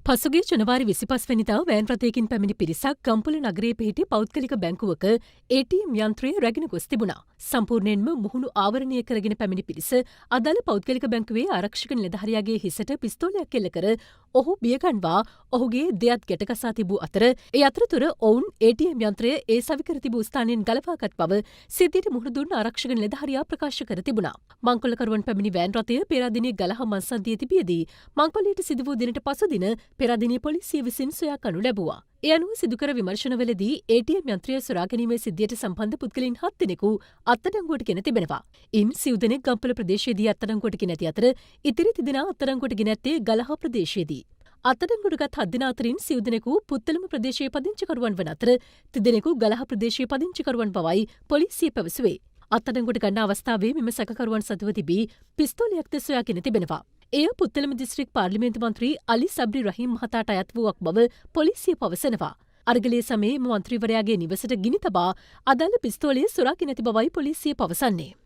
පසුගිය ජනවාරි 25 වැනිදා වෑන් රථයකින් පැමිණි පිරිසක් ගම්පොළ නගරයේ පිහිටි පෞද්ගලික බැංකුවක ATM යන්ත්‍රය රැගෙන ගොස් තිබුණා. සම්පූර්ණයෙන්ම මුහුණු ආවරණය කරගෙන පැමිණි පිරිස අදාළ පෞද්ගලික බැංකුවේ ආරක්ෂක නිලධාරියාගේ හිසට පිස්තෝලයක් එල්ල කර ඔහු බියගන්වා ඔහුගේ දෙයත් ගැටගසා තිබූ අතර ඒ අතරතුර ඔවුන් ATM යන්ත්‍රය ඒ සවිකර තිබූ ස්ථානයෙන් ගලවාගත් බව සිද්ධියට මුහුණ දුන් ආරක්ෂක නිලධාරියා ප්‍රකාශ කර තිබුණා. මංකොල්ලකරුවන් පැමිණි වෑන් රථය පෙරදිනේ ගලහා මංසන්ධියේ තිබියදී මංකොල්ලයට සිදු වූ දිනට පසු දින පෙරදිනේ පොලිසිය විසින් සොයා කනු ලැබුවා. ඒ අනුව සිදුකර විමර්ශනවලදී ATM යන්ත්‍රය සොරා ගැනීමේ සිද්ධියට සම්බන්ධ පුද්ගලයන් 7 දෙනෙකු අත්අඩංගුවට ගෙන තිබෙනවා. ඉන් සිව් දෙනෙක් ගම්පොළ ප්‍රදේශයේදී අත්අඩංගුවට ගෙන ඇති අතර ඉතිරි තිදෙනා අත්අඩංගුවට ගෙන ඇත්තේ ගලහා ප්‍රදේශයේදී. අත්අඩංගුවටගත් 7 දෙනා අතරින් සිව් දෙනෙකු පුත්තලම ප්‍රදේශයේ පදිංචිකරුවන් වන අතර තිදෙනෙකු ගලහා ප්‍රදේශයේ පදිංචිකරුවන් බවයි පොලිසිය පැවසුවේ. අත්අඩංගුවට ගන්නා අවස්ථාවේ මෙම සැකකරුවන් සතුව තිබී පිස්තෝලයක්ද සොයාගෙන තිබෙනවා. එය පුත්තලම දිස්ත්‍රික් පාර්ලිමේන්තු මන්ත්‍රී අලි සබ්රි රහීම් මහතාට අයත් වූවක් බව පොලිසිය පවසනවා. අරගලයේ සමයේ මන්ත්‍රීවරයාගේ නිවසට ගිනි තබා අදාළ පිස්තෝලය සොරාගෙන ඇති බවයි පොලිසිය පවසන්නේ.